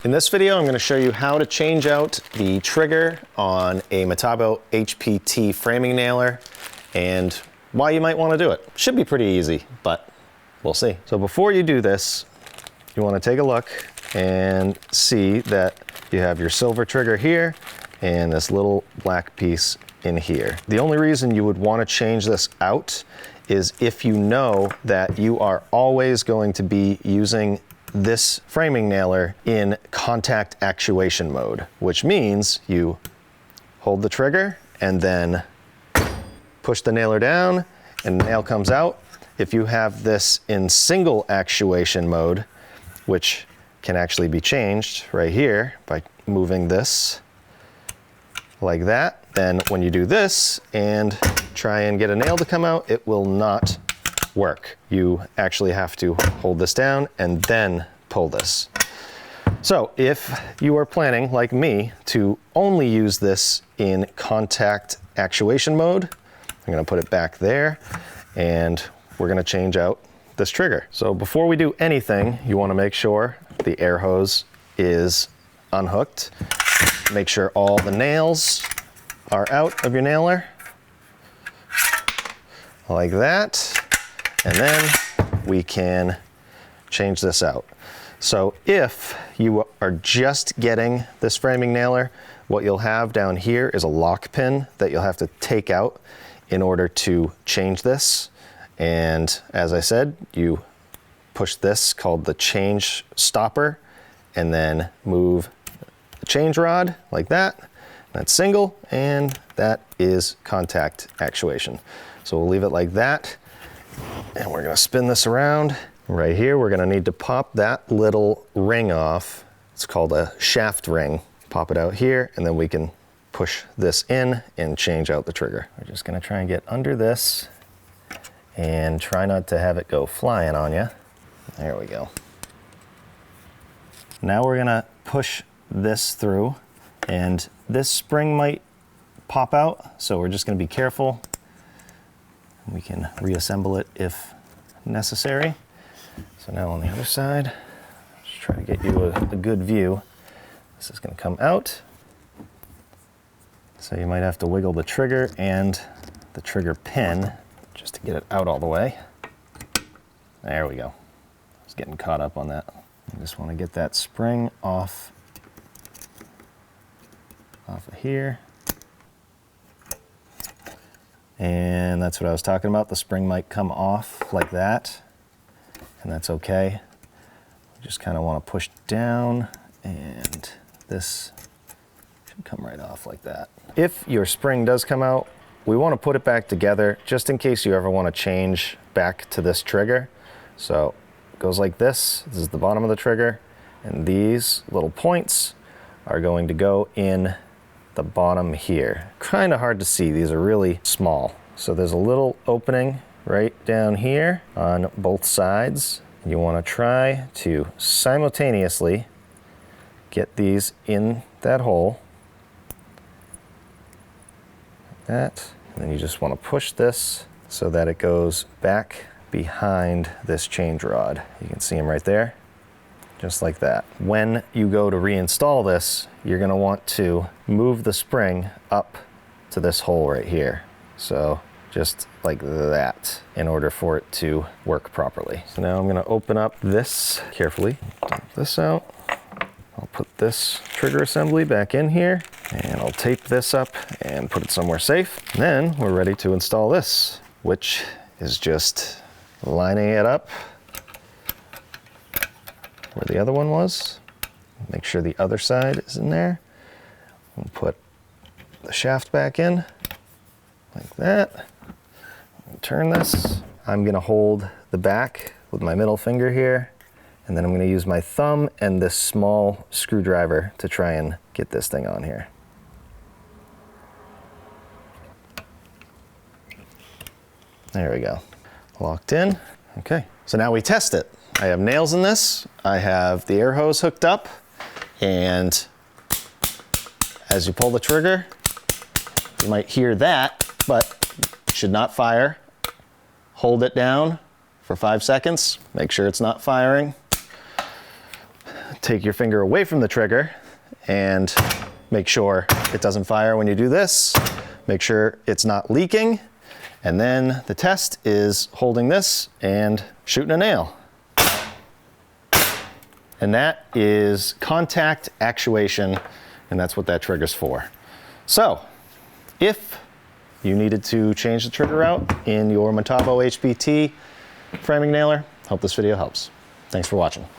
In this video, I'm going to show you how to change out the trigger on a Metabo HPT framing nailer and why you might want to do it. Should be pretty easy, but we'll see. So before you do this, you want to take a look and see that you have your silver trigger here and this little black piece in here. The only reason you would want to change this out is if you know that you are always going to be using this framing nailer in contact actuation mode, which means you hold the trigger and then push the nailer down and the nail comes out. If you have this in single actuation mode, which can actually be changed right here by moving this like that, then when you do this and try and get a nail to come out, it will not work. You actually have to hold this down and then pull this. So if you are planning, like me, to only use this in contact actuation mode, I'm going to put it back there and we're going to change out this trigger. So before we do anything, you want to make sure the air hose is unhooked. Make sure all the nails are out of your nailer like that. And then we can change this out. So if you are just getting this framing nailer, what you'll have down here is a lock pin that you'll have to take out in order to change this. And as I said, you push this called the change stopper and then move the change rod like that. That's single and that is contact actuation. So we'll leave it like that. And we're going to spin this around. Right here, we're going to need to pop that little ring off. It's called a shaft ring. Pop it out here, and then we can push this in and change out the trigger. We're just going to try and get under this and try not to have it go flying on you. There we go. Now we're going to push this through, and this spring might pop out, so we're just going to be careful. We can reassemble it if necessary. So now on the other side, just try to get you a good view. This is going to come out. So you might have to wiggle the trigger and the trigger pin just to get it out all the way. There we go. I was getting caught up on that. I just want to get that spring off of here. And that's what I was talking about. The spring might come off like that, and that's okay. Just kind of want to push down, and this should come right off like that. If your spring does come out, we want to put it back together just in case you ever want to change back to this trigger. So it goes like this. This is the bottom of the trigger, and these little points are going to go in the bottom here. Kind of hard to see, these are really small. So there's a little opening right down here on both sides. You want to try to simultaneously get these in that hole. Like that. And then you just want to push this so that it goes back behind this change rod. You can see them right there. Just like that. When you go to reinstall this, you're going to want to move the spring up to this hole right here. So just like that in order for it to work properly. So now I'm going to open up this carefully. Dump this out. I'll put this trigger assembly back in here and I'll tape this up and put it somewhere safe. And then we're ready to install this, which is just lining it up where the other one was. Make sure the other side is in there. We'll put the shaft back in like that. Turn this. I'm going to hold the back with my middle finger here, and then I'm going to use my thumb and this small screwdriver to try and get this thing on here. There we go. Locked in. Okay, so now we test it. I have nails in this, I have the air hose hooked up, and as you pull the trigger, you might hear that, but it should not fire. Hold it down for 5 seconds, make sure it's not firing. take your finger away from the trigger and make sure it doesn't fire when you do this. Make sure it's not leaking. And then the test is holding this and shooting a nail. And that is contact actuation, and that's what that trigger's for. So, if you needed to change the trigger out in your Metabo HPT framing nailer, hope this video helps. Thanks for watching.